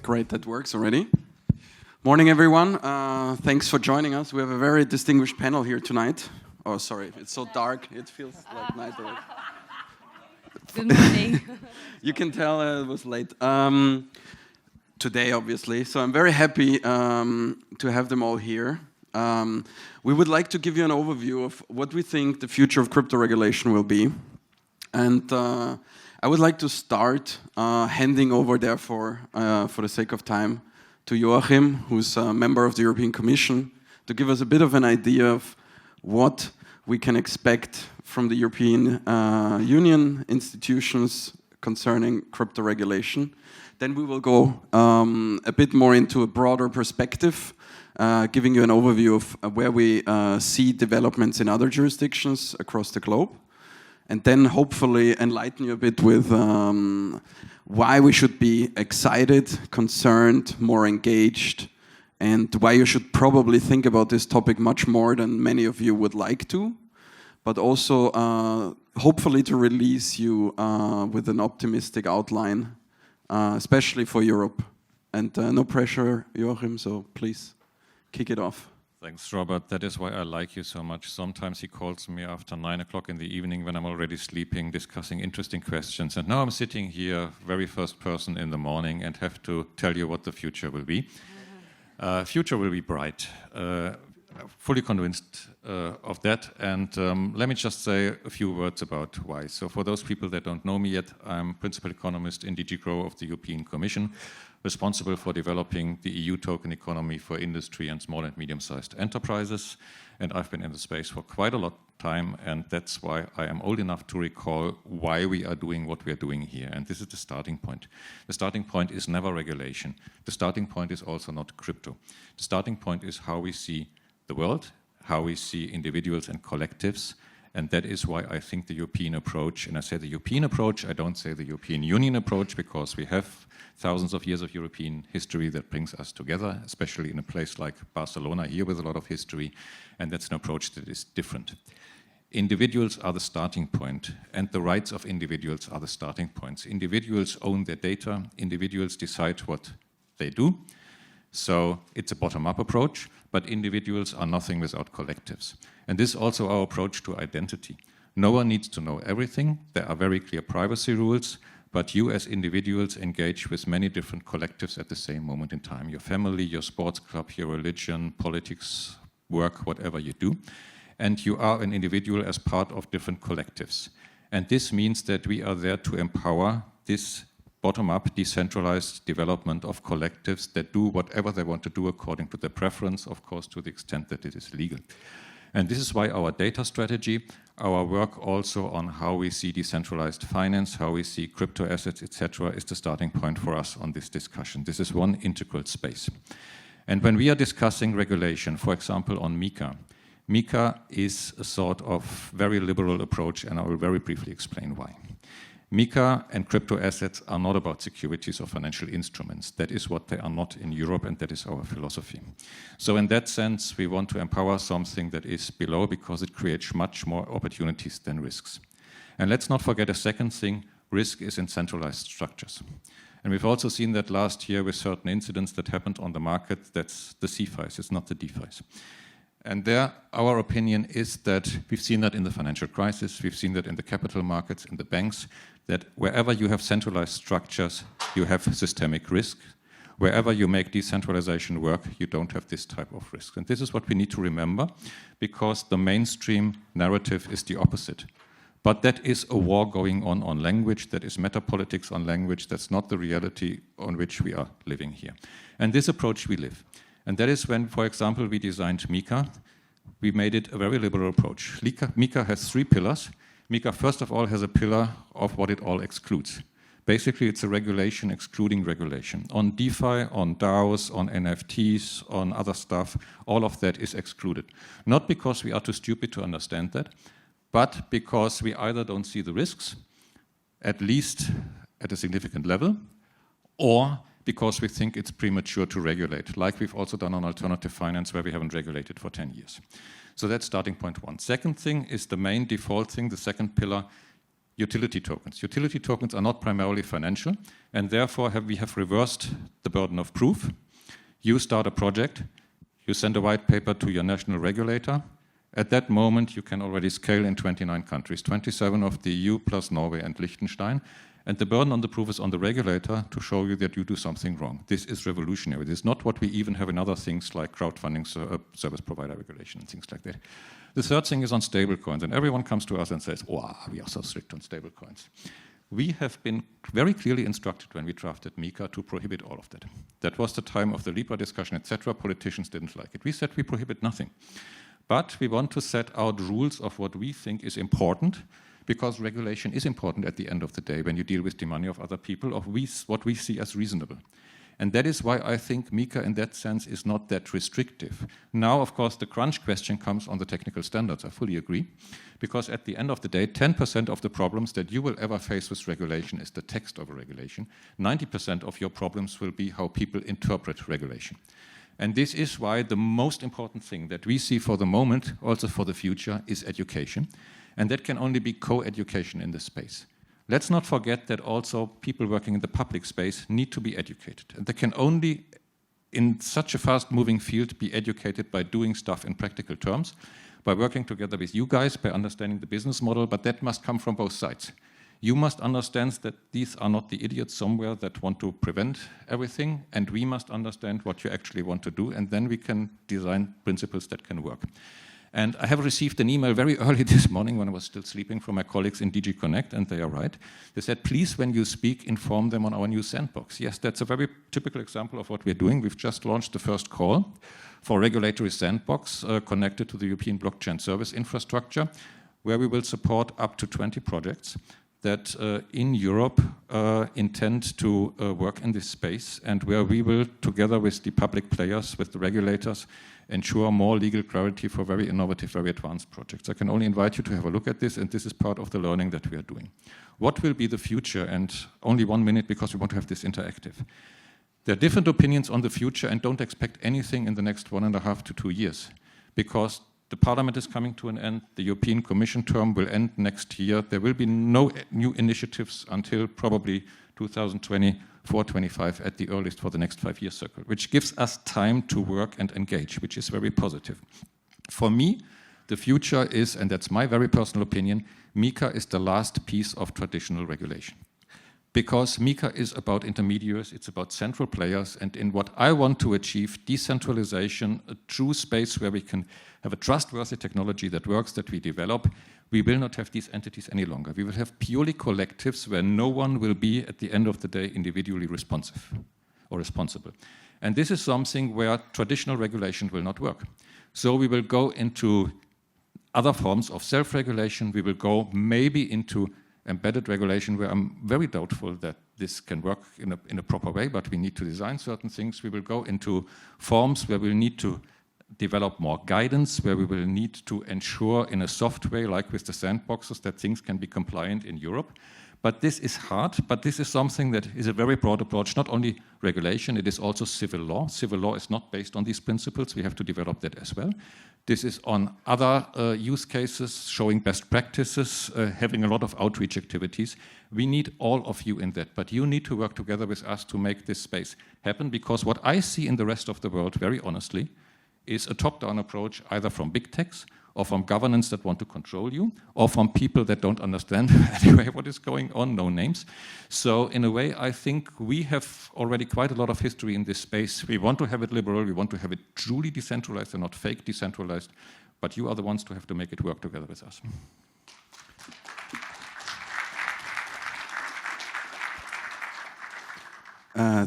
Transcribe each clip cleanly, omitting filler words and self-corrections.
Great, that works already. Morning, everyone. Thanks for joining us. We have a very distinguished panel here tonight. Oh, sorry, it's so dark. It feels like night already. Good morning. You can tell it was late. Today, obviously. So I'm very happy to have them all here. We would like to give you an overview of what we think the future of crypto regulation will be. And I would like to start handing over, therefore, for the sake of time, to Joachim, who's a member of the European Commission, to give us a bit of an idea of what we can expect from the European Union institutions concerning crypto regulation. Then we will go a bit more into a broader perspective, giving you an overview of where we see developments in other jurisdictions across the globe. And then hopefully enlighten you a bit with why we should be excited, concerned, more engaged, and why you should probably think about this topic much more than many of you would like to, but also hopefully to release you with an optimistic outline, especially for Europe. And no pressure, Joachim, so please kick it off. Thanks, Robert. That is why I like you so much. Sometimes he calls me after 9 o'clock in the evening when I'm already sleeping, discussing interesting questions. And now I'm sitting here, very first person in the morning, and have to tell you what the future will be. Future will be bright. Fully convinced of that. And let me just say a few words about why. So for those people that don't know me yet, I'm principal economist in DG Grow of the European Commission, responsible for developing the EU token economy for industry and small and medium-sized enterprises. And I've been in the space for quite a lot of time, and that's why I am old enough to recall why we are doing what we are doing here. And this is the starting point. The starting point is never regulation. The starting point is also not crypto. The starting point is how we see the world, how we see individuals and collectives. And that is why I think the European approach, and I say the European approach, I don't say the European Union approach, because we have thousands of years of European history that brings us together, especially in a place like Barcelona here with a lot of history, and that's an approach that is different. Individuals are the starting point, and the rights of individuals are the starting points. Individuals own their data, individuals decide what they do, so it's a bottom-up approach, but individuals are nothing without collectives. And this is also our approach to identity. No one needs to know everything. There are very clear privacy rules, but you as individuals engage with many different collectives at the same moment in time. Your family, your sports club, your religion, politics, work, whatever you do. And you are an individual as part of different collectives. And this means that we are there to empower this bottom-up, decentralized development of collectives that do whatever they want to do according to their preference, of course, to the extent that it is legal. And this is why our data strategy, our work also on how we see decentralized finance, how we see crypto assets, etc., is the starting point for us on this discussion. This is one integral space. And when we are discussing regulation, for example, on MiCA, MiCA is a sort of very liberal approach, and I will very briefly explain why. MiCA and crypto assets are not about securities or financial instruments. That is what they are not in Europe, and that is our philosophy. So in that sense, we want to empower something that is below because it creates much more opportunities than risks. And let's not forget a second thing, risk is in centralized structures. And we've also seen that last year with certain incidents that happened on the market, that's the CFIs, it's not the DeFis. And there, our opinion is that we've seen that in the financial crisis, we've seen that in the capital markets, in the banks, that wherever you have centralized structures, you have systemic risk. Wherever you make decentralization work, you don't have this type of risk. And this is what we need to remember, because the mainstream narrative is the opposite. But that is a war going on language, that is metapolitics on language, that's not the reality on which we are living here. And this approach we live. And that is when, for example, we designed MiCA. We made it a very liberal approach. MiCA has 3 pillars. MiCA, first of all, has a pillar of what it all excludes. Basically, it's a regulation excluding regulation. On DeFi, on DAOs, on NFTs, on other stuff, all of that is excluded. Not because we are too stupid to understand that, but because we either don't see the risks, at least at a significant level, or because we think it's premature to regulate, like we've also done on alternative finance, where we haven't regulated for 10 years. So that's starting point one. Second thing is the main default thing, the second pillar. utility tokens. Utility tokens are not primarily financial, and therefore we have reversed the burden of proof. You start a project, you send a white paper to your national regulator. At that moment, you can already scale in 29 countries, 27 of the EU plus Norway and Liechtenstein. And the burden on the proof is on the regulator to show you that you do something wrong. This is revolutionary. This is not what we even have in other things like crowdfunding, service provider regulation, and things like that. The third thing is on stablecoins. And everyone comes to us and says, wow, we are so strict on stablecoins. We have been very clearly instructed when we drafted MiCA to prohibit all of that. That was the time of the Lima discussion, etc. Politicians didn't like it. We said we prohibit nothing. But we want to set out rules of what we think is important, because regulation is important at the end of the day when you deal with the money of other people, of what we see as reasonable. And that is why I think MiCA in that sense is not that restrictive. Now, of course, the crunch question comes on the technical standards. I fully agree. Because at the end of the day, 10% of the problems that you will ever face with regulation is the text of a regulation. 90% of your problems will be how people interpret regulation. And this is why the most important thing that we see for the moment, also for the future, is education. And that can only be co-education in this space. Let's not forget that also people working in the public space need to be educated. And they can only, in such a fast-moving field, be educated by doing stuff in practical terms, by working together with you guys, by understanding the business model, but that must come from both sides. You must understand that these are not the idiots somewhere that want to prevent everything, and we must understand what you actually want to do, and then we can design principles that can work. And I have received an email very early this morning when I was still sleeping from my colleagues in DG Connect, and they are right. They said, please, when you speak, inform them on our new sandbox. Yes, that's a very typical example of what we're doing. We've just launched the first call for regulatory sandbox connected to the European blockchain service infrastructure, where we will support up to 20 projects that in Europe intend to work in this space, and where we will, together with the public players, with the regulators, ensure more legal clarity for very innovative, very advanced projects. I can only invite you to have a look at this, and this is part of the learning that we are doing. What will be the future? And only 1 minute, because we want to have this interactive. There are different opinions on the future, and don't expect anything in the next 1.5 to 2 years, because the Parliament is coming to an end, the European Commission term will end next year, there will be no new initiatives until probably 2024-25 at the earliest for the next 5-year cycle, which gives us time to work and engage, which is very positive. For me, the future is, and that's my very personal opinion, MiCA is the last piece of traditional regulation. Because MiCA is about intermediaries, it's about central players, and in what I want to achieve, decentralization, a true space where we can have a trustworthy technology that works, that we develop, we will not have these entities any longer. We will have purely collectives where no one will be, at the end of the day, individually responsive or responsible. And this is something where traditional regulation will not work. So we will go into other forms of self-regulation. We will go maybe into embedded regulation, where I'm very doubtful that this can work in a proper way, but we need to design certain things. We will go into forms where we'll need to develop more guidance, where we will need to ensure in a soft way, like with the sandboxes, that things can be compliant in Europe. But this is hard, but this is something that is a very broad approach, not only regulation, it is also civil law. Civil law is not based on these principles, we have to develop that as well. This is on other use cases, showing best practices, having a lot of outreach activities. We need all of you in that, but you need to work together with us to make this space happen, because what I see in the rest of the world, very honestly, is a top-down approach, either from big techs, or from governments that want to control you, or from people that don't understand anyway what is going on, no names. So in a way, I think we have already quite a lot of history in this space. We want to have it liberal, we want to have it truly decentralized and not fake decentralized, but you are the ones to have to make it work together with us.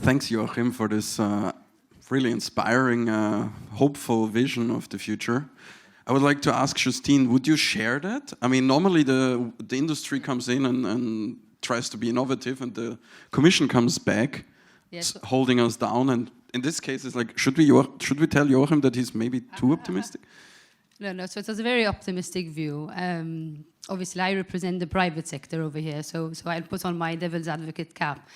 Thanks, Joachim, for this really inspiring, hopeful vision of the future. I would like to ask Justine, would you share that? I mean, normally the industry comes in and tries to be innovative, and the commission comes back, yes, holding us down. And in this case, it's like, should we tell Joachim that he's maybe too optimistic? No, so it was a very optimistic view. Obviously, I represent the private sector over here, so I'll put on my devil's advocate cap.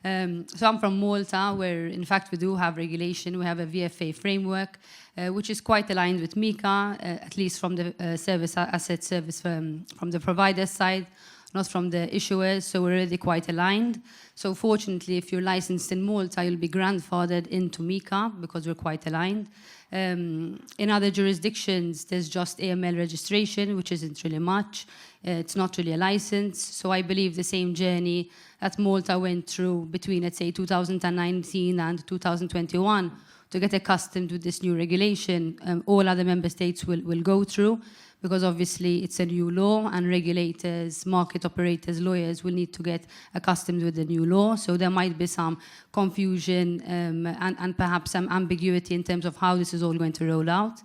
So I'm from Malta, where in fact we do have regulation. We have a VFA framework, which is quite aligned with MiCA, at least from the asset service from the provider side. not from the issuers, so we're already quite aligned. So fortunately, if you're licensed in Malta, you'll be grandfathered into MiCA because we're quite aligned. In other jurisdictions, there's just AML registration, which isn't really much. It's not really a license. So I believe the same journey that Malta went through between, let's say, 2019 and 2021 to get accustomed with this new regulation, all other member states will go through, because obviously it's a new law and regulators, market operators, lawyers will need to get accustomed with the new law. So there might be some confusion and perhaps some ambiguity in terms of how this is all going to roll out.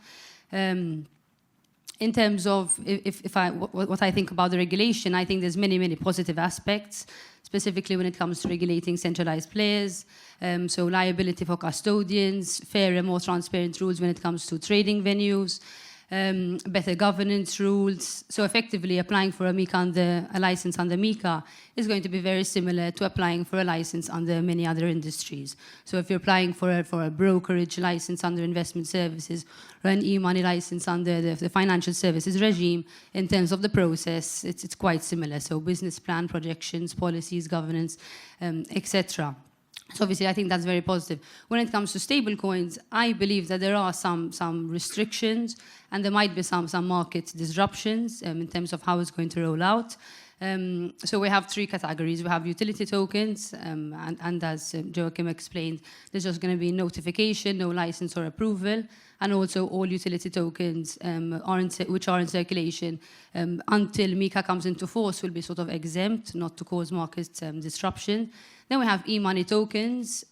In terms of what I think about the regulation, I think there's many positive aspects, specifically when it comes to regulating centralized players. So liability for custodians, fairer, more transparent rules when it comes to trading venues, better governance rules. So effectively applying for a license under MiCA is going to be very similar to applying for a license under many other industries. So if you're applying for a brokerage license under investment services or an e-money license under the financial services regime, in terms of the process, it's quite similar. So business plan, projections, policies, governance, etc. So obviously, I think that's very positive. When it comes to stablecoins, I believe that there are some restrictions, and there might be some market disruptions in terms of how it's going to roll out. So we have three categories. We have utility tokens, and as Joachim explained, there's just going to be notification, no license or approval, and also all utility tokens which are in circulation until MiCA comes into force will be sort of exempt, not to cause market disruption. Then we have e-money tokens,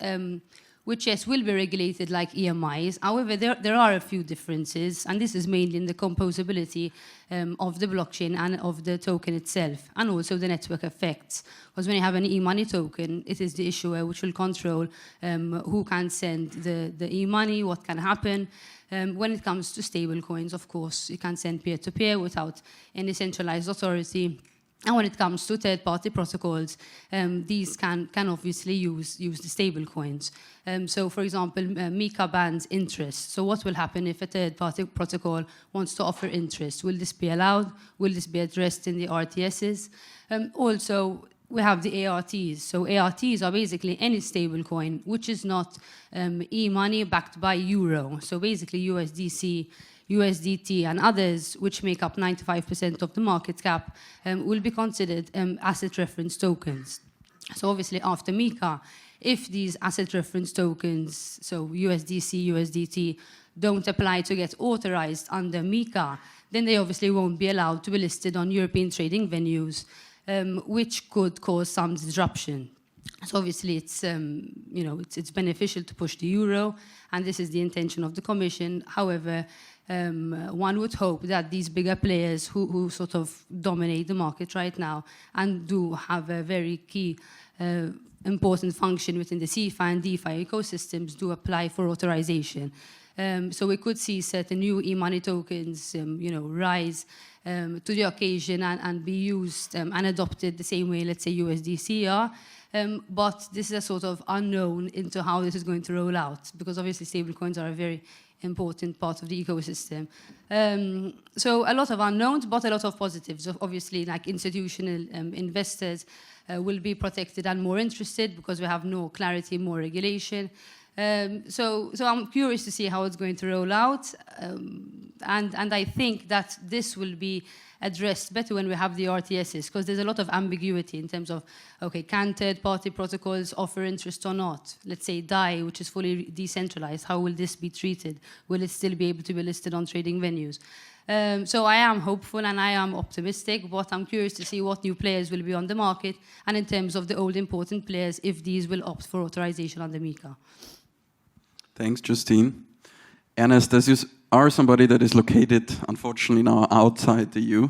which, yes, will be regulated like EMIs. However, there are a few differences, and this is mainly in the composability of the blockchain and of the token itself, and also the network effects. Because when you have an e-money token, it is the issuer which will control who can send the e-money, what can happen. When it comes to stable coins, of course, you can send peer-to-peer without any centralized authority. And when it comes to third-party protocols, these can obviously use the stable coins. So, for example, MiCA bans interest. So what will happen if a third-party protocol wants to offer interest? Will this be allowed? Will this be addressed in the RTSs? Also, we have the ARTs. So ARTs are basically any stable coin which is not e-money backed by euro. So basically USDC, USDT and others, which make up 95% of the market cap, will be considered asset reference tokens. So obviously after MiCA, if these asset reference tokens, so USDC, USDT, don't apply to get authorized under MiCA, then they obviously won't be allowed to be listed on European trading venues, which could cause some disruption. So obviously it's beneficial to push the euro, and this is the intention of the Commission. However, one would hope that these bigger players who sort of dominate the market right now and do have a very key important function within the CeFi and DeFi ecosystems do apply for authorization. So we could see certain new e-money tokens rise to the occasion and be used and adopted the same way, let's say, USDC are. But this is a sort of unknown into how this is going to roll out, because obviously stablecoins are a very important part of the ecosystem. So a lot of unknowns, but a lot of positives. Obviously, like institutional investors will be protected and more interested because we have more clarity, more regulation. So I'm curious to see how it's going to roll out. And I think that this will be addressed better when we have the RTSs, because there's a lot of ambiguity in terms of, okay, can third-party protocols offer interest or not? Let's say DAI, which is fully decentralized, how will this be treated? Will it still be able to be listed on trading venues? So I am hopeful and I am optimistic, but I'm curious to see what new players will be on the market, and in terms of the old important players, if these will opt for authorization under MiCA. Thanks, Justine. Ernest, as you are somebody that is located, unfortunately, now outside the EU,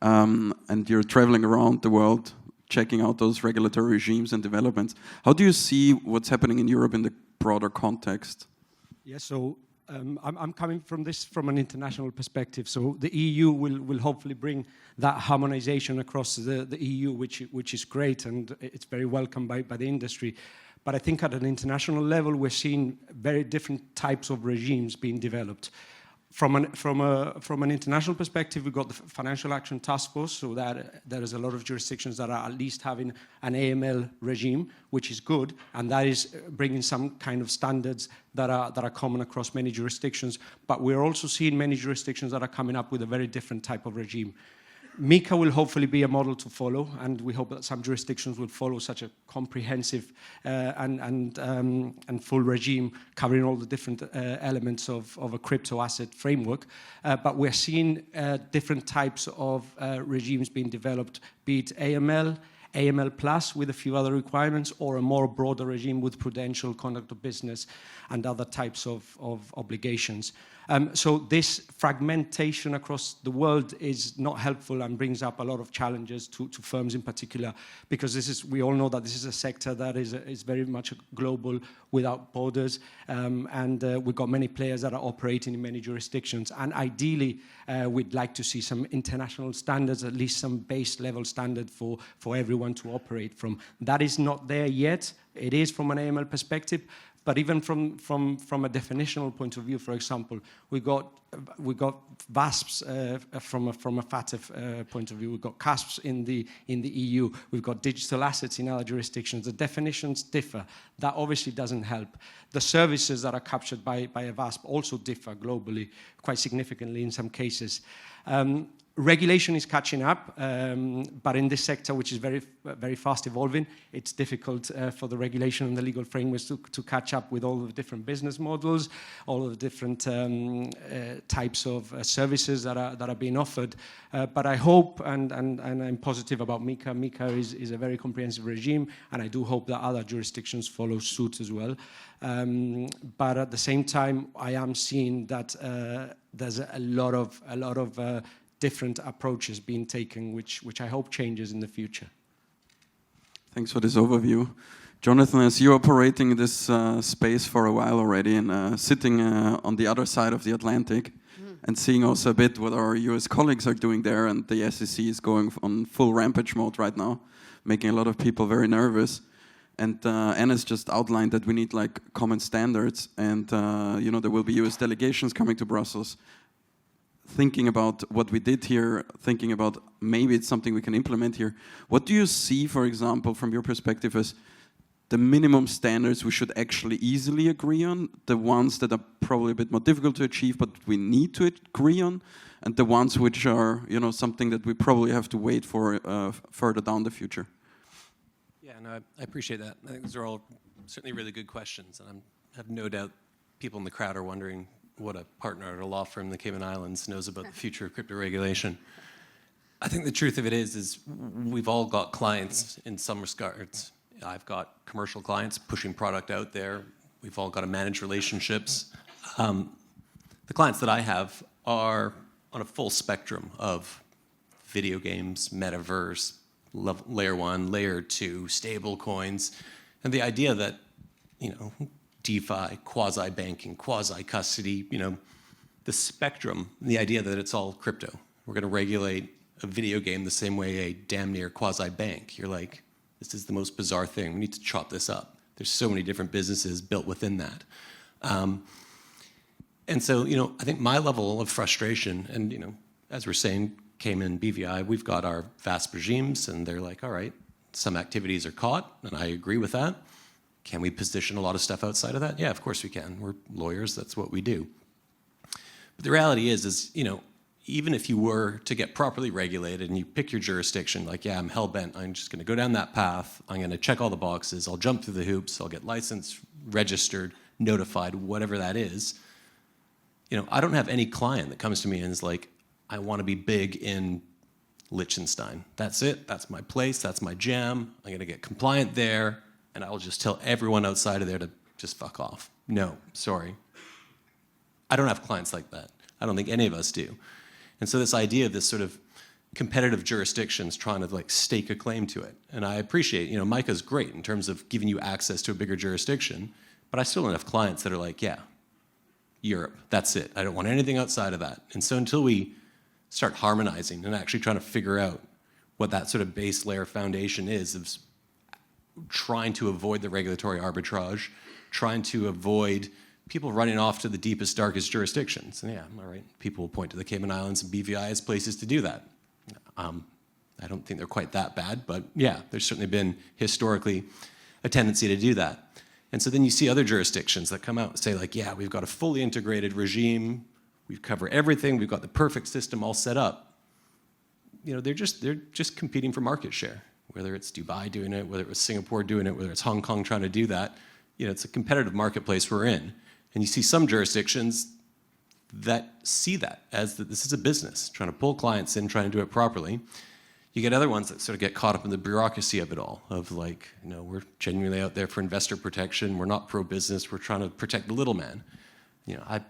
and you're traveling around the world, checking out those regulatory regimes and developments, how do you see what's happening in Europe in the broader context? Yeah, so I'm coming from this from an international perspective. So the EU will hopefully bring that harmonization across the EU, which is great, and it's very welcome by the industry. But I think at an international level, we're seeing very different types of regimes being developed. From an international perspective, we've got the Financial Action Task Force, so that there is a lot of jurisdictions that are at least having an AML regime, which is good, and that is bringing some kind of standards that are common across many jurisdictions. But we're also seeing many jurisdictions that are coming up with a very different type of regime. MiCA will hopefully be a model to follow, and we hope that some jurisdictions will follow such a comprehensive and full regime covering all the different elements of a crypto asset framework. But we're seeing different types of regimes being developed, be it AML, AML plus with a few other requirements, or a more broader regime with prudential conduct of business and other types of obligations. So this fragmentation across the world is not helpful and brings up a lot of challenges to firms in particular, because we all know that this is a sector that is very much global, without borders, and we've got many players that are operating in many jurisdictions. And ideally, we'd like to see some international standards, at least some base level standard for everyone to operate from. That is not there yet. It is from an AML perspective. But even from a definitional point of view, for example, we got VASPs from a FATF point of view. We've got CASPs in the EU. We've got digital assets in other jurisdictions. The definitions differ. That obviously doesn't help. The services that are captured by a VASP also differ globally, quite significantly in some cases. Regulation is catching up, but in this sector, which is very, very fast evolving, it's difficult for the regulation and the legal frameworks to catch up with all of the different business models, all of the different types of services that are being offered. But I hope, and I'm positive about MiCA. MiCA is a very comprehensive regime, and I do hope that other jurisdictions follow suit as well. But at the same time, I am seeing that there's a lot of different approaches being taken, which I hope changes in the future. Thanks for this overview. Jonathan, as you're operating in this space for a while already, and sitting on the other side of the Atlantic, and seeing also a bit what our US colleagues are doing there, and the SEC is going on full rampage mode right now, making a lot of people very nervous. And Ernest just outlined that we need like common standards, and there will be US delegations coming to Brussels. Thinking about what we did here, thinking about maybe it's something we can implement here. What do you see, for example, from your perspective as the minimum standards we should actually easily agree on, the ones that are probably a bit more difficult to achieve but we need to agree on, and the ones which are something that we probably have to wait for further down the future? Yeah, no, I appreciate that. I think those are all certainly really good questions, and I have no doubt people in the crowd are wondering what a partner at a law firm in the Cayman Islands knows about the future of crypto regulation. I think the truth of it is we've all got clients in some regards. I've got commercial clients pushing product out there. We've all got to manage relationships. The clients that I have are on a full spectrum of video games, metaverse, layer 1, layer 2, stable coins, and the idea that, DeFi, quasi-banking, quasi-custody, the spectrum, the idea that it's all crypto. We're going to regulate a video game the same way a damn near quasi-bank. You're like, this is the most bizarre thing. We need to chop this up. There's so many different businesses built within that. And so, I think my level of frustration, and, as we're saying, Cayman, BVI, we've got our VASP regimes, and they're like, all right, some activities are caught, and I agree with that. Can we position a lot of stuff outside of that? Yeah, of course we can. We're lawyers, that's what we do. But the reality is, even if you were to get properly regulated and you pick your jurisdiction, like, yeah, I'm hell-bent, I'm just gonna go down that path, I'm gonna check all the boxes, I'll jump through the hoops, I'll get licensed, registered, notified, whatever that is. I don't have any client that comes to me and is like, I wanna be big in Liechtenstein. That's it, that's my place, that's my jam, I'm gonna get compliant there, and I'll just tell everyone outside of there to just fuck off. No, sorry. I don't have clients like that. I don't think any of us do. And so this idea of this sort of competitive jurisdictions trying to stake a claim to it. And I appreciate, MiCA's great in terms of giving you access to a bigger jurisdiction, but I still don't have clients that are like, yeah, Europe, that's it. I don't want anything outside of that. And so until we start harmonizing and actually trying to figure out what that sort of base layer foundation is of trying to avoid the regulatory arbitrage, trying to avoid people running off to the deepest, darkest jurisdictions. And yeah, all right, people will point to the Cayman Islands and BVI as places to do that. I don't think they're quite that bad, but yeah, there's certainly been historically a tendency to do that. And so then you see other jurisdictions that come out and say like, yeah, we've got a fully integrated regime, we've covered everything, we've got the perfect system all set up. You know, they're just competing for market share, whether it's Dubai doing it, whether it was Singapore doing it, whether it's Hong Kong trying to do that. You know, it's a competitive marketplace we're in. And you see some jurisdictions that see that as that this is a business, trying to pull clients in, trying to do it properly. You get other ones that sort of get caught up in the bureaucracy of it all, of like, you know, we're genuinely out there for investor protection, we're not pro-business, we're trying to protect the little man. You know, I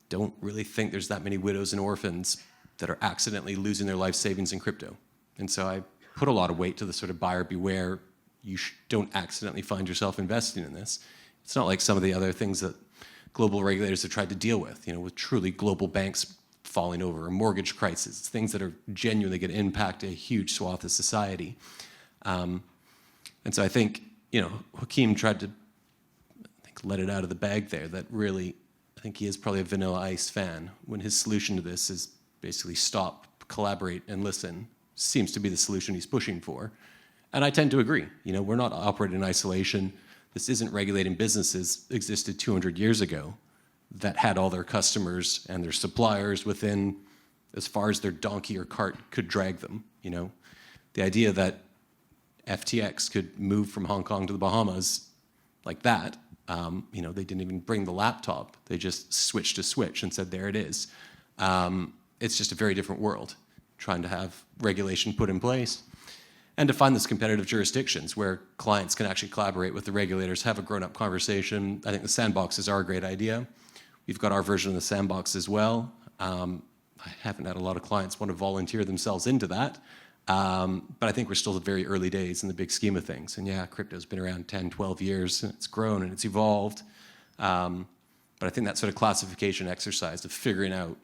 don't really think there's that many widows and orphans that are accidentally losing their life savings in crypto. And so I put a lot of weight to the sort of buyer beware, you don't accidentally find yourself investing in this. It's not like some of the other things that global regulators have tried to deal with, you know, with truly global banks falling over, a mortgage crisis, things that are genuinely going to impact a huge swath of society. And so I think, you know, Joachim tried to, let it out of the bag there, that really, I think he is probably a Vanilla Ice fan, when his solution to this is basically stop, collaborate, and listen, seems to be the solution he's pushing for. And I tend to agree. You know, we're not operating in isolation. This isn't regulating businesses existed 200 years ago that had all their customers and their suppliers within as far as their donkey or cart could drag them, you know. The idea that FTX could move from Hong Kong to the Bahamas like that, you know, they didn't even bring the laptop. They just switched a switch and said, there it is. It's just a very different world, trying to have regulation put in place and to find those competitive jurisdictions where clients can actually collaborate with the regulators, have a grown-up conversation. I think the sandboxes are a great idea. We've got our version of the sandbox as well. I haven't had a lot of clients want to volunteer themselves into that, but I think we're still at very early days in the big scheme of things. And yeah, crypto's been around 10, 12 years, and it's grown and it's evolved. But I think that sort of classification exercise of figuring out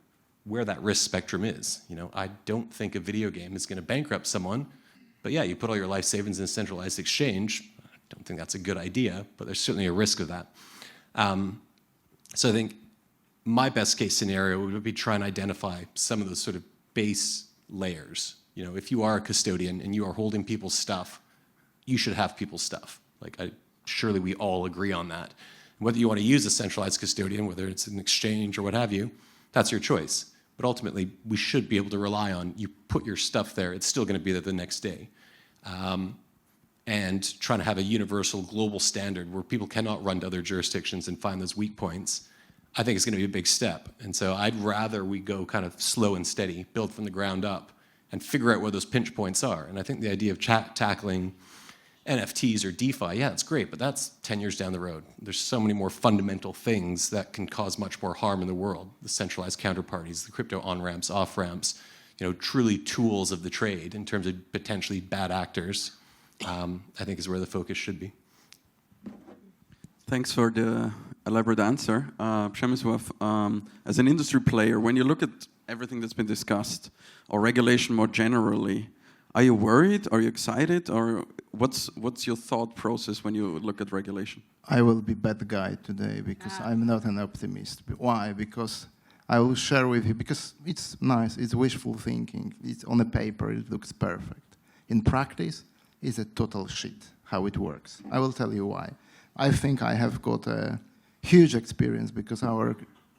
where that risk spectrum is. You know, I don't think a video game is going to bankrupt someone, but yeah, you put all your life savings in a centralized exchange. I don't think that's a good idea, but there's certainly a risk of that. So I think my best case scenario would be trying to identify some of those sort of base layers. You know, if you are a custodian and you are holding people's stuff, you should have people's stuff. Like, surely we all agree on that. Whether you want to use a centralized custodian, whether it's an exchange or what have you, that's your choice. But ultimately, we should be able to rely on, you put your stuff there, it's still going to be there the next day. And trying to have a universal global standard where people cannot run to other jurisdictions and find those weak points, I think it's going to be a big step. And so I'd rather we go kind of slow and steady, build from the ground up, and figure out where those pinch points are. And I think the idea of tackling NFTs or DeFi, yeah, it's great, but that's 10 years down the road. There's so many more fundamental things that can cause much more harm in the world. The centralized counterparties, the crypto on-ramps, off-ramps, you know, truly tools of the trade in terms of potentially bad actors, I think is where the focus should be. Thanks for the elaborate answer. Przemyslaw, as an industry player, when you look at everything that's been discussed, or regulation more generally, are you worried? Are you excited? Or what's your thought process when you look at regulation? I will be bad guy today because I'm not an optimist. Why? Because I will share with you, because it's nice, it's wishful thinking. It's on a paper, it looks perfect. In practice, it's a total shit how it works. I will tell you why. I think I have got a huge experience because our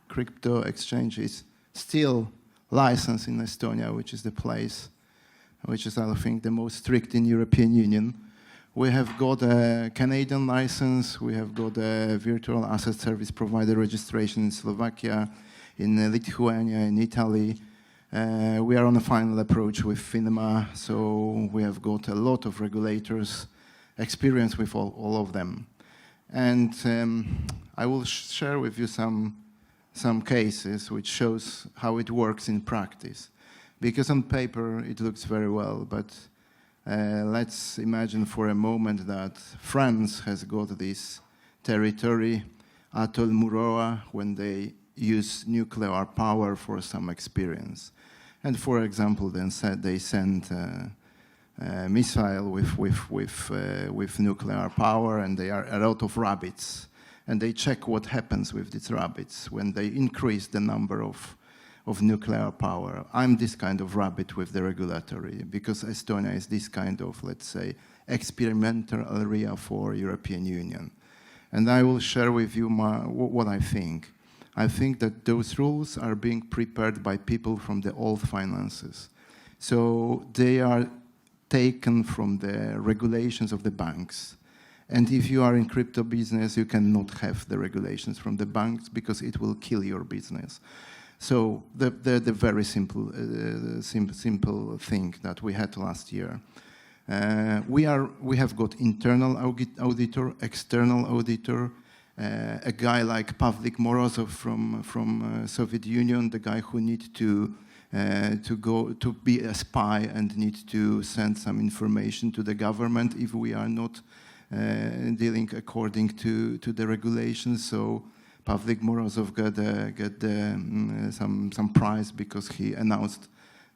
crypto exchange is still licensed in Estonia, which is the place which is, I think, the most strict in European Union. We have got a Canadian license, we have got a virtual asset service provider registration in Slovakia, in Lithuania, in Italy. We are on a final approach with FINMA, so we have got a lot of regulators, experience with all of them. And I will share with you some cases which shows how it works in practice. Because on paper it looks very well, but let's imagine for a moment that France has got this territory, Atoll Mururoa, when they use nuclear power for some experience. And for example, then they send a missile with nuclear power, and there are a lot of rabbits and they check what happens with these rabbits when they increase the number of nuclear power. I'm this kind of rabbit with the regulatory, because Estonia is this kind of, let's say, experimental area for European Union. And I will share with you what I think. I think that those rules are being prepared by people from the old finances. So they are taken from the regulations of the banks. And if you are in crypto business, you cannot have the regulations from the banks because it will kill your business. So the very simple thing that we had last year. We have got internal auditor, external auditor, a guy like Pavlik Morozov from Soviet Union, the guy who needs to go to be a spy and need to send some information to the government if we are not dealing according to the regulations. So Pavlik Morozov got some prize because he announced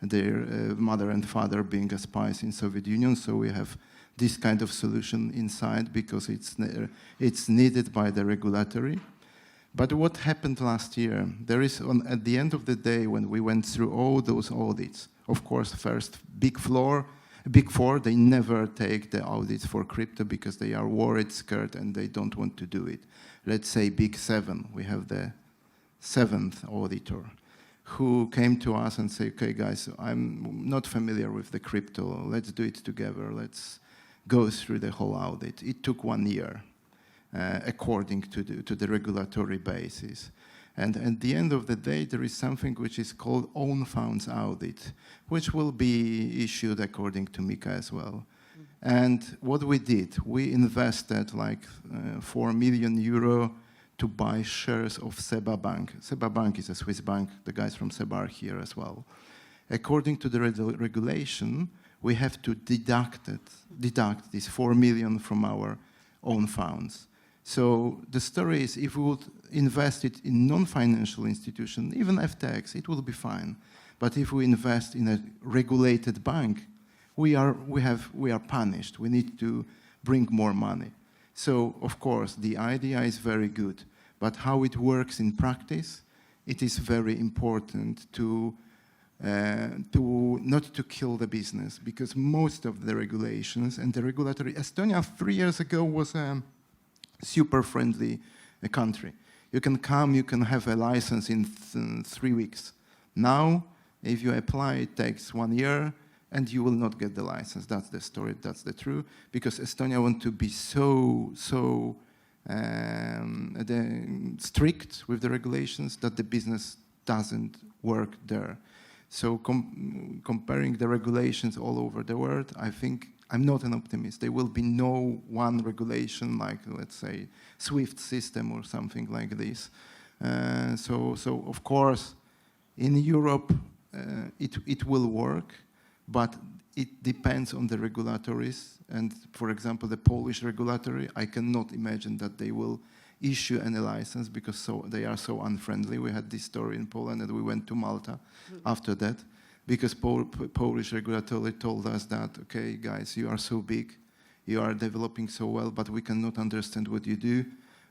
their mother and father being a spies in Soviet Union. So we have this kind of solution inside because it's needed by the regulatory. But what happened last year? There is, at the end of the day, when we went through all those audits, of course, first Big Four, they never take the audits for crypto because they are worried, scared, and they don't want to do it. Let's say Big Seven, we have the seventh auditor who came to us and said, okay, guys, I'm not familiar with the crypto. Let's do it together. Let's go through the whole audit. It took 1 year, according to the regulatory basis. And at the end of the day, there is something which is called own funds audit, which will be issued according to MiCA as well. And what we did, we invested like 4 million euro to buy shares of Seba Bank. Seba Bank is a Swiss bank. The guys from Seba are here as well. According to the regulation, we have to deduct this 4 million from our own funds. So the story is, if we would invest it in non-financial institution, even FTX, it will be fine. But if we invest in a regulated bank, we are punished. We need to bring more money. So, of course, the idea is very good, but how it works in practice, it is very important to not to kill the business, because most of the regulations and the regulatory, Estonia 3 years ago was a super friendly country. You can come, you can have a license in 3 weeks. Now, if you apply, it takes 1 year, and you will not get the license. That's the story, that's the truth, because Estonia want to be so strict with the regulations that the business doesn't work there. So comparing the regulations all over the world, I think I'm not an optimist. There will be no one regulation like, let's say, SWIFT system or something like this. So of course, in Europe, it will work, but it depends on the regulatories. And for example, the Polish regulatory, I cannot imagine that they will issue any license because they are so unfriendly. We had this story in Poland and we went to Malta after that because Polish regulatory told us that, okay, guys, you are so big, you are developing so well, but we cannot understand what you do.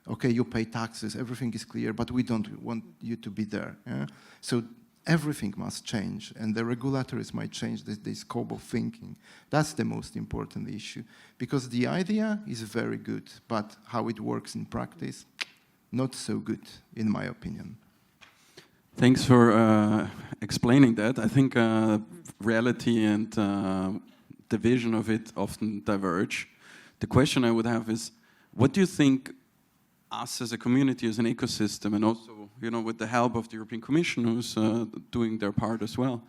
Okay, you pay taxes, everything is clear, but we don't want you to be there. Yeah? So everything must change, and the regulators might change the scope of thinking. That's the most important issue, because the idea is very good, but how it works in practice, not so good, in my opinion. Thanks for explaining that. I think reality and the vision of it often diverge. The question I would have is, what do you think us as a community, as an ecosystem, and also, you know, with the help of the European Commission, who's doing their part as well,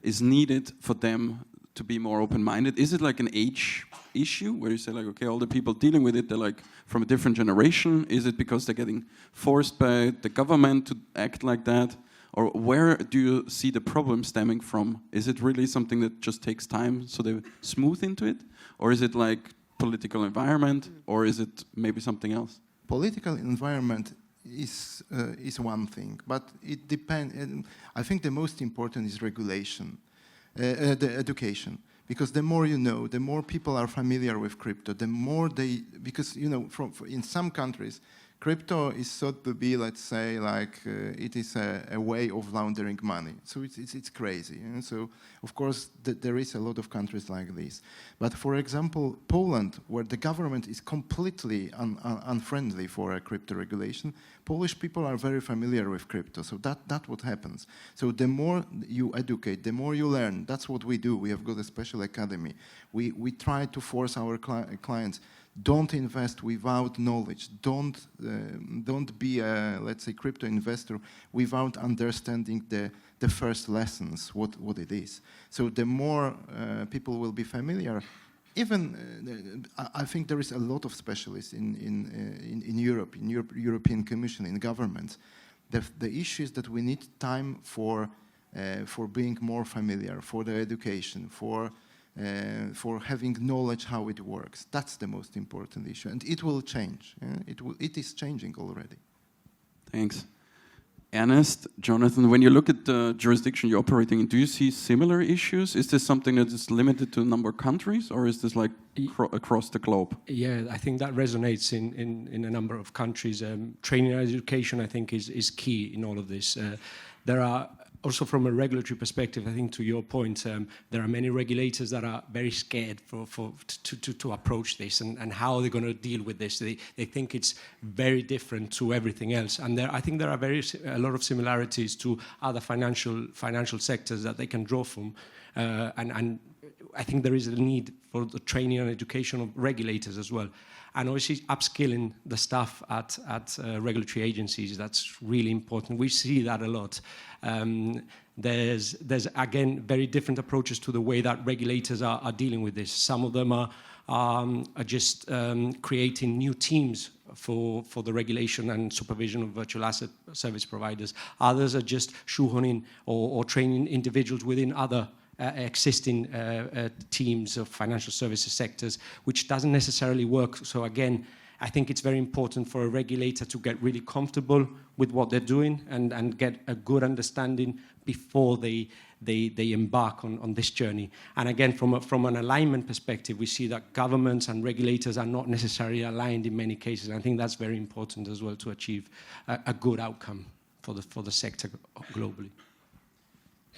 is needed for them to be more open-minded? Is it like an age issue where you say like, okay, all the people dealing with it, they're like from a different generation? Is it because they're getting forced by the government to act like that? Or where do you see the problem stemming from? Is it really something that just takes time so they smooth into it? Or is it like political environment? Or is it maybe something else? Political environment is one thing, but it depends. I think the most important is regulation, the education, because the more you know, the more people are familiar with crypto, the more they, because you know, in some countries, crypto is thought to be, let's say, like it is a way of laundering money. So it's crazy. So of course there is a lot of countries like this. But for example, Poland, where the government is completely unfriendly for a crypto regulation, Polish people are very familiar with crypto. So that's what happens. So the more you educate, the more you learn. That's what we do. We have got a special academy. We try to force our clients. Don't invest without knowledge. Don't be a, let's say, crypto investor without understanding the first lessons, what it is. So the more people will be familiar, even I think there is a lot of specialists in Europe, European Commission, in governments. The issue is that we need time for being more familiar, for the education, for having knowledge how it works. That's the most important issue, and it will change. It is changing already. Thanks. Ernest, Jonathan, when you look at the jurisdiction you're operating in, do you see similar issues? Is this something that is limited to a number of countries, or is this like across the globe? Yeah, I think that resonates in a number of countries. Training and education, I think, is key in all of this. There are also, from a regulatory perspective, I think to your point, there are many regulators that are very scared to approach this and how they're going to deal with this. They think it's very different to everything else, and I think there are a lot of similarities to other financial sectors that they can draw from, and I think there is a need for the training and education of regulators as well. And obviously upskilling the staff at regulatory agencies, that's really important. We see that a lot. There's again, very different approaches to the way that regulators are dealing with this. Some of them are just creating new teams for the regulation and supervision of virtual asset service providers. Others are just shoehorning or training individuals within other existing teams of financial services sectors, which doesn't necessarily work. So again, I think it's very important for a regulator to get really comfortable with what they're doing and get a good understanding before they embark on this journey. And again, from an alignment perspective, we see that governments and regulators are not necessarily aligned in many cases. And I think that's very important as well to achieve a good outcome for the sector globally.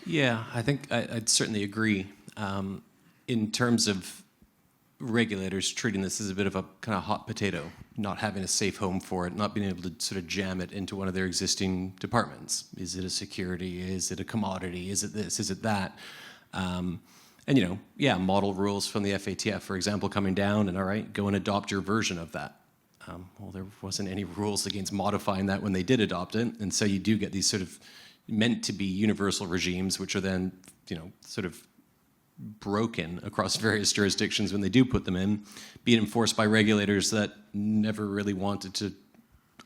Yeah, I think I'd certainly agree. In terms of regulators treating this as a bit of a kind of hot potato, not having a safe home for it, not being able to sort of jam it into one of their existing departments. Is it a security? Is it a commodity? Is it this? Is it that? And, you know, yeah, model rules from the FATF, for example, coming down and, all right, go and adopt your version of that. Well, there wasn't any rules against modifying that when they did adopt it. And so you do get these sort of meant to be universal regimes, which are then, you know, sort of broken across various jurisdictions when they do put them in, being enforced by regulators that never really wanted to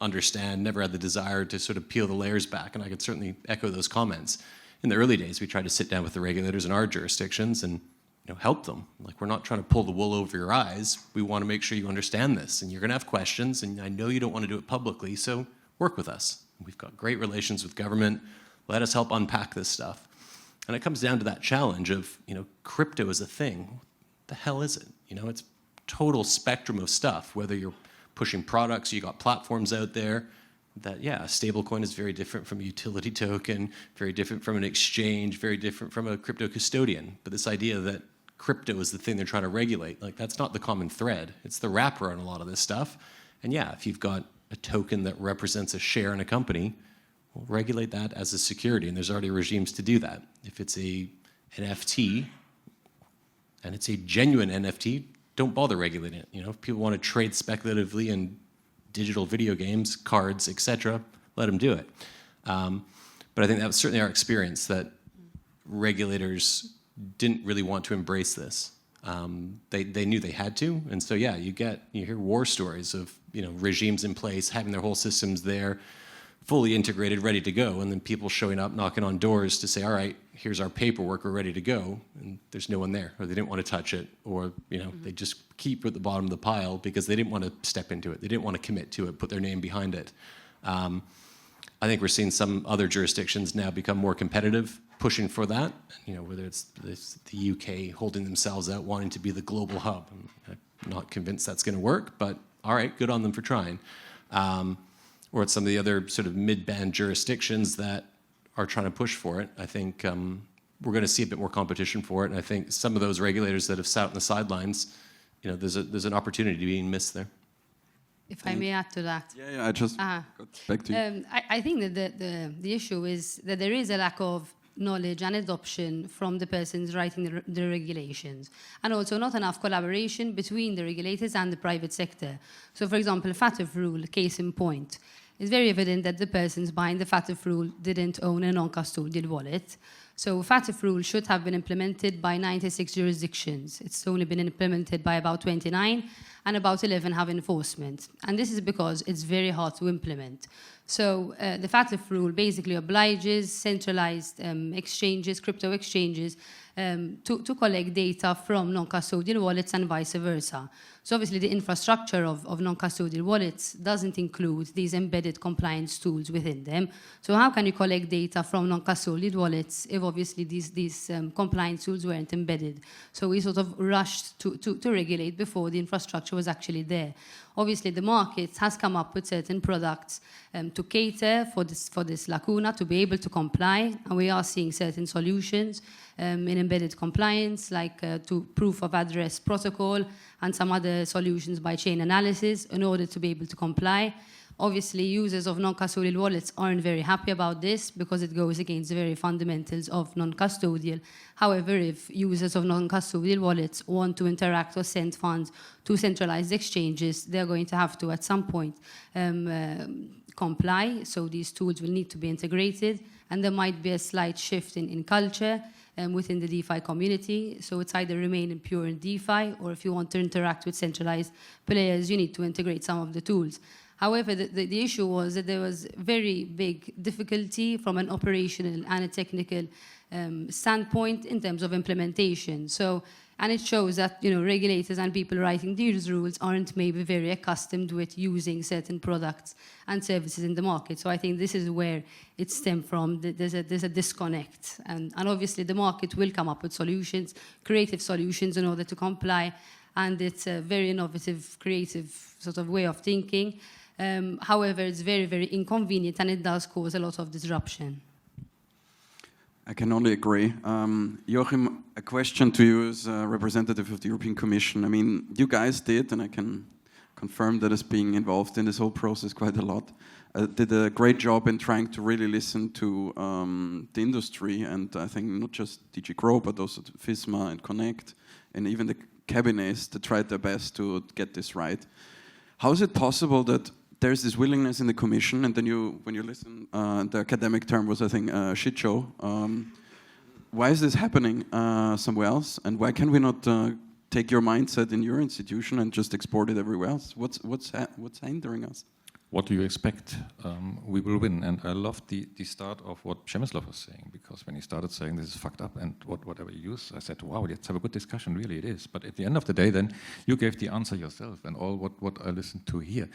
understand, never had the desire to sort of peel the layers back. And I could certainly echo those comments. In the early days, we tried to sit down with the regulators in our jurisdictions and, you know, help them. Like, we're not trying to pull the wool over your eyes. We want to make sure you understand this, and you're going to have questions, and I know you don't want to do it publicly, so work with us. We've got great relations with government. Let us help unpack this stuff. And it comes down to that challenge of, you know, crypto is a thing. What the hell is it? You know, it's total spectrum of stuff, whether you're pushing products, you got platforms out there that, yeah, a stablecoin is very different from a utility token, very different from an exchange, very different from a crypto custodian. But this idea that crypto is the thing they're trying to regulate, like, that's not the common thread. It's the wrapper on a lot of this stuff. And yeah, if you've got a token that represents a share in a company, we'll regulate that as a security, and there's already regimes to do that. If it's an NFT, and it's a genuine NFT, don't bother regulating it. You know, if people want to trade speculatively in digital video games, cards, etc., let them do it. But I think that was certainly our experience, that regulators didn't really want to embrace this. They knew they had to, and so yeah, you hear war stories of, you know, regimes in place, having their whole systems there, fully integrated, ready to go, and then people showing up, knocking on doors to say, all right, here's our paperwork, we're ready to go, and there's no one there, or they didn't want to touch it, or, you know, they just keep it at the bottom of the pile because they didn't want to step into it, they didn't want to commit to it, put their name behind it. I think we're seeing some other jurisdictions now become more competitive, pushing for that, you know, whether it's the UK holding themselves out, wanting to be the global hub. I'm not convinced that's going to work, but all right, good on them for trying. or at some of the other sort of mid-band jurisdictions that are trying to push for it. I think we're going to see a bit more competition for it, and I think some of those regulators that have sat on the sidelines, you know, there's an opportunity being missed there. If I may add to that. Yeah, I just got back to you. I think that the issue is that there is a lack of knowledge and adoption from the persons writing the regulations, and also not enough collaboration between the regulators and the private sector. So, for example, FATF Rule, case in point, it's very evident that the persons behind the FATF Rule didn't own a non-custodial wallet. So FATF Rule should have been implemented by 96 jurisdictions. It's only been implemented by about 29, and about 11 have enforcement. And this is because it's very hard to implement. So the FATF Rule basically obliges centralized exchanges, crypto exchanges, to collect data from non-custodial wallets and vice versa. So obviously the infrastructure of non-custodial wallets doesn't include these embedded compliance tools within them. So how can you collect data from non-custodial wallets if obviously these compliance tools weren't embedded? So we sort of rushed to regulate before the infrastructure was actually there. Obviously the market has come up with certain products to cater for this lacuna, to be able to comply, and we are seeing certain solutions in embedded compliance, like to proof of address protocol and some other solutions by chain analysis in order to be able to comply. Obviously, users of non-custodial wallets aren't very happy about this because it goes against the very fundamentals of non-custodial. However, if users of non-custodial wallets want to interact or send funds to centralized exchanges, they're going to have to, at some point, comply. So these tools will need to be integrated, and there might be a slight shift in culture within the DeFi community. So it's either remain in pure DeFi, or if you want to interact with centralized players, you need to integrate some of the tools. However, the issue was that there was very big difficulty from an operational and a technical standpoint in terms of implementation. So, and it shows that, you know, regulators and people writing these rules aren't maybe very accustomed with using certain products and services in the market. So I think this is where it stemmed from. There's a disconnect, and obviously the market will come up with solutions, creative solutions in order to comply, and it's a very innovative, creative sort of way of thinking. However, it's very, very inconvenient, and it does cause a lot of disruption. I can only agree. Joachim, a question to you as a representative of the European Commission. I mean, you guys did, and I can confirm that as being involved in this whole process quite a lot, did a great job in trying to really listen to the industry, and I think not just DG Grow, but also FISMA and Connect, and even the cabinets that tried their best to get this right. How is it possible that there's this willingness in the Commission, and then when you listen, the academic term was, I think, shit show. Why is this happening somewhere else, and why can we not take your mindset in your institution and just export it everywhere else? What's hindering us? What do you expect? We will win. And I loved the start of what Przemyslaw was saying, because when he started saying this is fucked up and whatever you use, I said, wow, let's have a good discussion. Really, it is. But at the end of the day, then you gave the answer yourself, and all what I listened to here.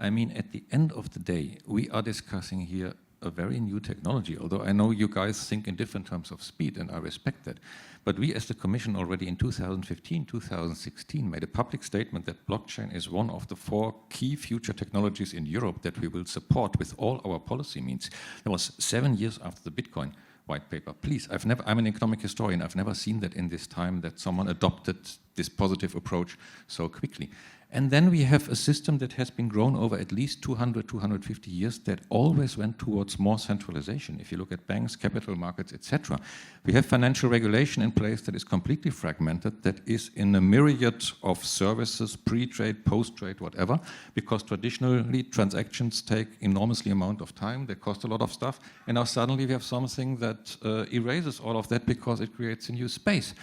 I mean, at the end of the day, we are discussing here a very new technology, although I know you guys think in different terms of speed, and I respect that. But we as the Commission already in 2015, 2016 made a public statement that blockchain is one of the 4 key future technologies in Europe that we will support with all our policy means. That was 7 years after the Bitcoin white paper. Please, I'm an economic historian. I've never seen that in this time that someone adopted this positive approach so quickly. And then we have a system that has been grown over at least 200, 250 years that always went towards more centralization. If you look at banks, capital markets, etc., we have financial regulation in place that is completely fragmented, that is in a myriad of services, pre-trade, post-trade, whatever, because traditionally transactions take enormously amount of time, they cost a lot of stuff, and now suddenly we have something that erases all of that because it creates a new space.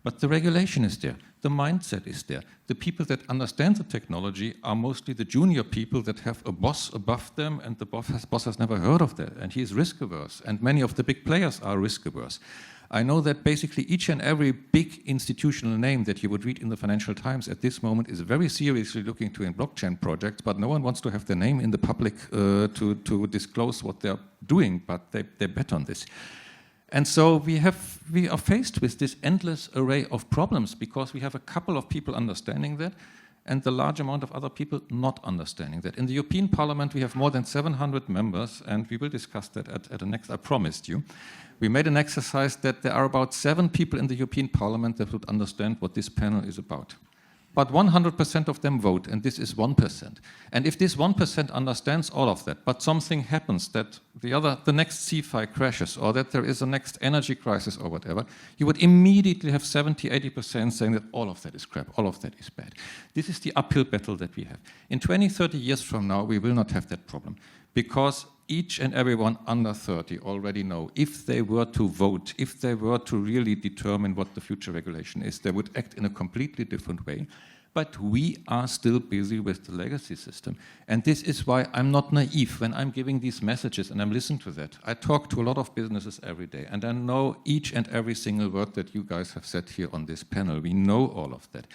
But the regulation is there, the mindset is there. The people that understand the technology are mostly the junior people that have a boss above them, and the boss has never heard of that, and he is risk averse, and many of the big players are risk averse. I know that basically each and every big institutional name that you would read in the Financial Times at this moment is very seriously looking to in blockchain projects, but no one wants to have their name in the public to disclose what they're doing, but they bet on this. And so we are faced with this endless array of problems because we have a couple of people understanding that, and the large amount of other people not understanding that. In the European Parliament, we have more than 700 members, and we will discuss that at the next, I promised you. We made an exercise that there are about 7 people in the European Parliament that would understand what this panel is about. But 100% of them vote, and this is 1%. And if this 1% understands all of that, but something happens that the next CFI crashes, or that there is a next energy crisis or whatever, you would immediately have 70, 80% saying that all of that is crap, all of that is bad. This is the uphill battle that we have. In 20, 30 years from now, we will not have that problem, because each and everyone under 30 already know if they were to vote, if they were to really determine what the future regulation is, they would act in a completely different way. But we are still busy with the legacy system. And this is why I'm not naive when I'm giving these messages and I'm listening to that. I talk to a lot of businesses every day, and I know each and every single word that you guys have said here on this panel. We know all of that.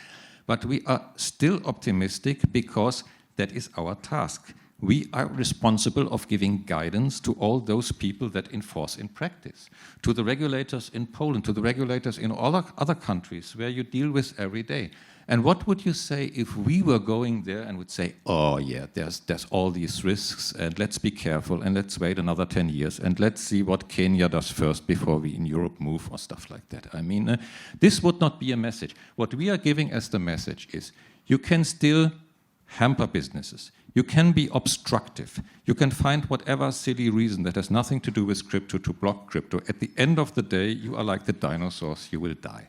But we are still optimistic because that is our task. We are responsible of giving guidance to all those people that enforce in practice, to the regulators in Poland, to the regulators in all other countries where you deal with every day. And what would you say if we were going there and would say, oh yeah, there's all these risks, and let's be careful, and let's wait another 10 years, and let's see what Kenya does first before we in Europe move, or stuff like that. I mean, this would not be a message. What we are giving as the message is, you can still hamper businesses. You can be obstructive. You can find whatever silly reason that has nothing to do with crypto to block crypto. At the end of the day, you are like the dinosaurs, you will die.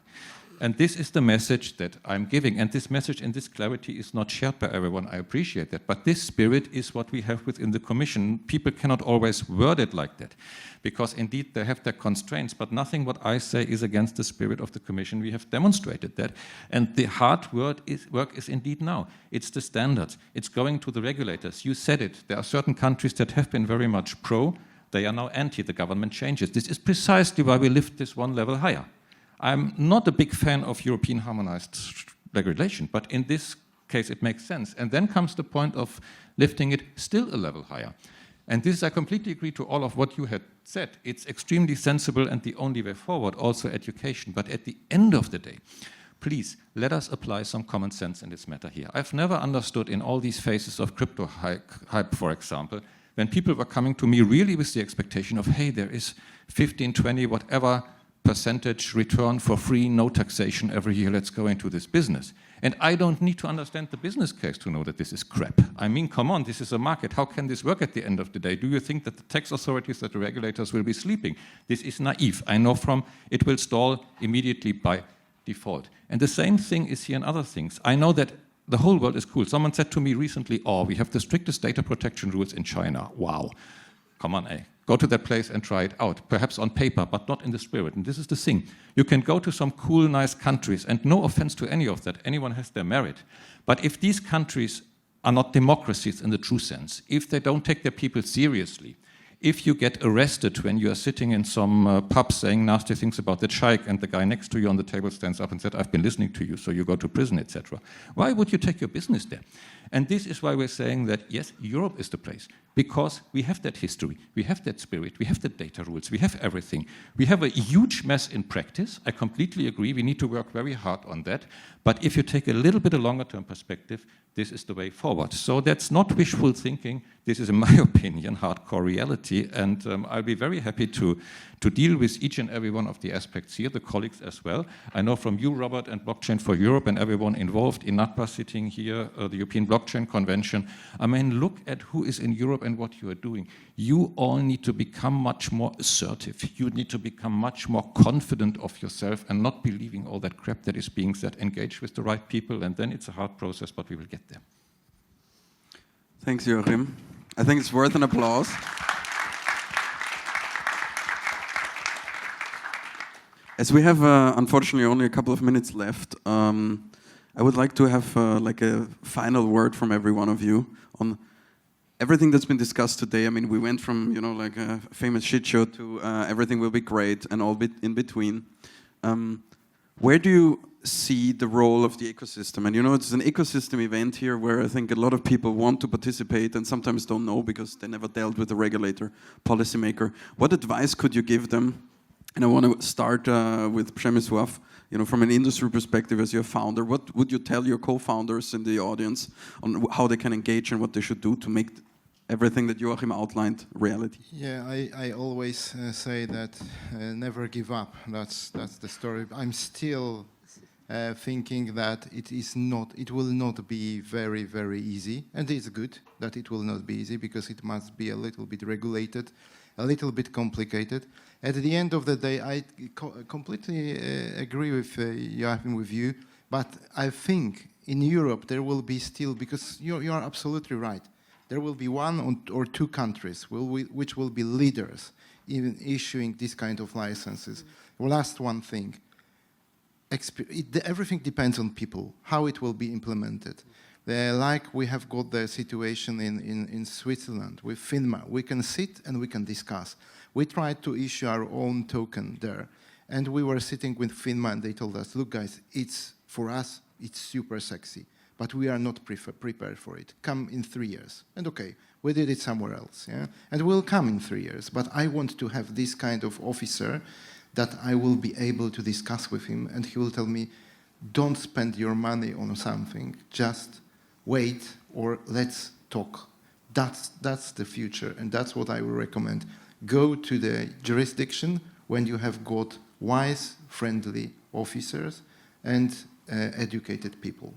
And this is the message that I'm giving. And this message and this clarity is not shared by everyone. I appreciate that. But this spirit is what we have within the Commission. People cannot always word it like that, because indeed they have their constraints. But nothing what I say is against the spirit of the Commission. We have demonstrated that. And the hard work is indeed now. It's the standards. It's going to the regulators. You said it. There are certain countries that have been very much pro. They are now anti. The government changes. This is precisely why we lift this one level higher. I'm not a big fan of European harmonized regulation, but in this case it makes sense. And then comes the point of lifting it still a level higher. And this, I completely agree to all of what you had said. It's extremely sensible and the only way forward, also education. But at the end of the day, please, let us apply some common sense in this matter here. I've never understood in all these phases of crypto hype, for example, when people were coming to me really with the expectation of, hey, there is 15, 20, whatever percentage return for free, no taxation every year, let's go into this business. And I don't need to understand the business case to know that this is crap. I mean, come on, this is a market. How can this work at the end of the day? Do you think that the tax authorities, that the regulators will be sleeping? This is naive. I know from it will stall immediately by default. And the same thing is here in other things. I know that the whole world is cool. Someone said to me recently, oh, we have the strictest data protection rules in China. Wow. Come on, go to that place and try it out, perhaps on paper, but not in the spirit. And this is the thing. You can go to some cool, nice countries, and no offense to any of that, anyone has their merit. But if these countries are not democracies in the true sense, if they don't take their people seriously, if you get arrested when you are sitting in some pub saying nasty things about the sheikh, and the guy next to you on the table stands up and said, I've been listening to you, so you go to prison, etc. Why would you take your business there? And this is why we're saying that, yes, Europe is the place, because we have that history, we have that spirit, we have the data rules, we have everything. We have a huge mess in practice. I completely agree. We need to work very hard on that. But if you take a little bit of longer-term perspective, this is the way forward. So that's not wishful thinking. This is, in my opinion, hardcore reality. And I'll be very happy to deal with each and every one of the aspects here, the colleagues as well. I know from you, Robert, and Blockchain for Europe, and everyone involved, INATBA sitting here, the European Blockchain Convention. I mean, look at who is in Europe and what you are doing. You all need to become much more assertive. You need to become much more confident of yourself and not believing all that crap that is being said. Engage with the right people, and then it's a hard process, but we will get there. Thanks, Joachim. I think it's worth an applause. As we have, unfortunately, only a couple of minutes left, I would like to have like a final word from every one of you on everything that's been discussed today. I mean, we went from, like a famous shit show to everything will be great and all bit in between. Where do you see the role of the ecosystem? And it's an ecosystem event here where I think a lot of people want to participate and sometimes don't know because they never dealt with a regulator, policymaker. What advice could you give them And I want to start with Przemyslaw. You know, from an industry perspective, as your founder, what would you tell your co-founders in the audience on how they can engage and what they should do to make everything that Joachim outlined reality? Yeah, I always say that never give up. That's the story. I'm still thinking that it will not be very, very easy, and it's good that it will not be easy because it must be a little bit regulated, a little bit complicated. At the end of the day, I completely agree with Joachim, with you, but I think in Europe there will be still, because you are absolutely right, there will be one or two countries which will be leaders in issuing this kind of licenses. Last one thing, everything depends on people, how it will be implemented. Like we have got the situation in Switzerland with FINMA. We can sit and we can discuss. We tried to issue our own token there. And we were sitting with FINMA and they told us, look guys, for us, it's super sexy, but we are not prepared for it. Come in 3 years. And okay, we did it somewhere else. Yeah? And we'll come in 3 years. But I want to have this kind of officer that I will be able to discuss with him and he will tell me, don't spend your money on something, just wait or let's talk. That's the future and that's what I will recommend. Go to the jurisdiction when you have got wise, friendly officers and educated people.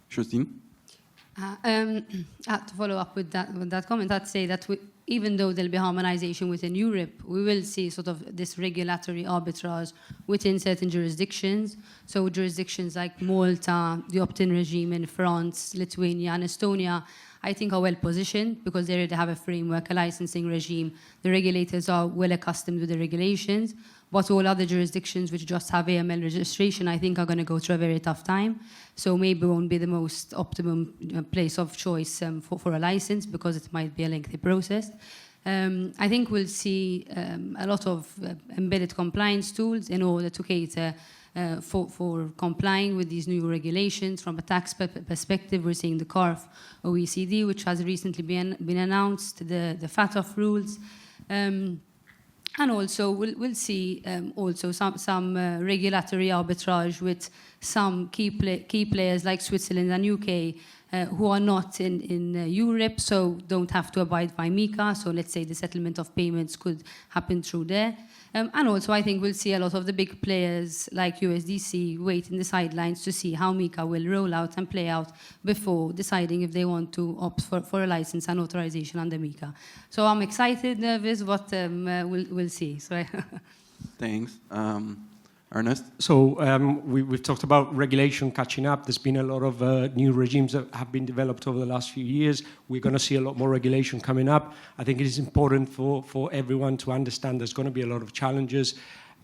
Justine? To follow up with that comment, I'd say that even though there'll be harmonization within Europe, we will see sort of this regulatory arbitrage within certain jurisdictions. So jurisdictions like Malta, the opt-in regime in France, Lithuania, and Estonia, I think are well positioned because they already have a framework, a licensing regime. The regulators are well accustomed with the regulations. But all other jurisdictions which just have AML registration, I think, are going to go through a very tough time. So maybe it won't be the most optimum place of choice for a license because it might be a lengthy process. I think we'll see a lot of embedded compliance tools in order to cater for complying with these new regulations. From a tax perspective, we're seeing the CARF OECD, which has recently been announced, the FATF rules. And also, we'll see also some regulatory arbitrage with some key players like Switzerland and UK who are not in Europe, so don't have to abide by MiCA. So let's say the settlement of payments could happen through there. And also, I think we'll see a lot of the big players like USDC wait in the sidelines to see how MiCA will roll out and play out before deciding if they want to opt for a license and authorization under MiCA. So I'm excited, nervous, but we'll see. So Thanks. Ernest? So we've talked about regulation catching up. There's been a lot of new regimes that have been developed over the last few years. We're going to see a lot more regulation coming up. I think it is important for everyone to understand there's going to be a lot of challenges.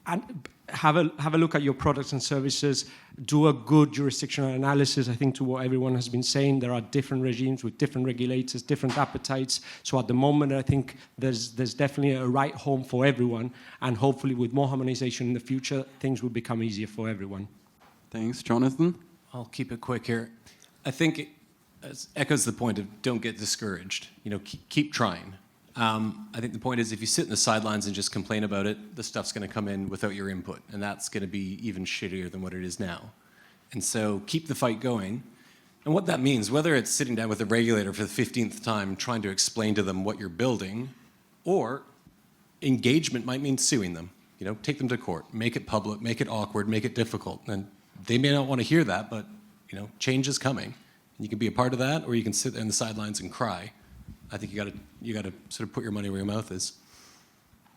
And have a look at your products and services. Do a good jurisdictional analysis. I think to what everyone has been saying, there are different regimes with different regulators, different appetites. So at the moment, I think there's definitely a right home for everyone. And hopefully with more harmonization in the future, things will become easier for everyone. Thanks. Jonathan? I'll keep it quick here. I think it echoes the point of don't get discouraged. You know, keep trying. I think the point is if you sit in the sidelines and just complain about it, the stuff's going to come in without your input, and that's going to be even shittier than what it is now. And so keep the fight going. And what that means, whether it's sitting down with a regulator for the 15th time trying to explain to them what you're building, or engagement might mean suing them. You know, take them to court, make it public, make it awkward, make it difficult. And they may not want to hear that, but you know, change is coming. And you can be a part of that, or you can sit there on the sidelines and cry. I think you got to sort of put your money where your mouth is.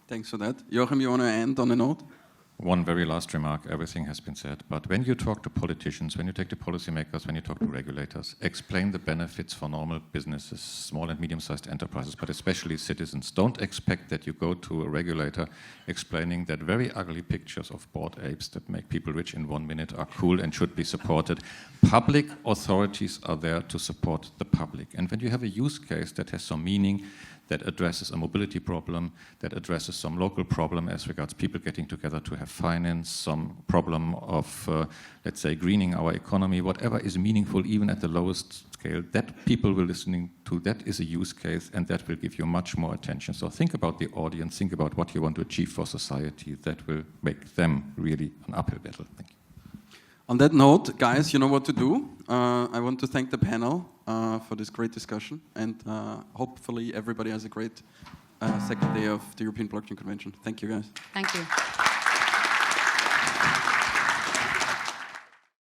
Thanks for that. Joachim, you want to end on a note? One very last remark, everything has been said, but when you talk to politicians, when you talk to policymakers, when you talk to regulators, explain the benefits for normal businesses, small and medium-sized enterprises, but especially citizens. Don't expect that you go to a regulator explaining that very ugly pictures of bored apes that make people rich in 1 minute are cool and should be supported. Public authorities are there to support the public. And when you have a use case that has some meaning, that addresses a mobility problem, that addresses some local problem as regards people getting together to have finance, some problem of, let's say, greening our economy, whatever is meaningful, even at the lowest scale, that people will listening to, that is a use case, and that will give you much more attention. So think about the audience, think about what you want to achieve for society. That will make them really an uphill battle. Thank you. On that note, guys, you know what to do. I want to thank the panel for this great discussion, and hopefully everybody has a great second day of the European Blockchain Convention. Thank you, guys. Thank you.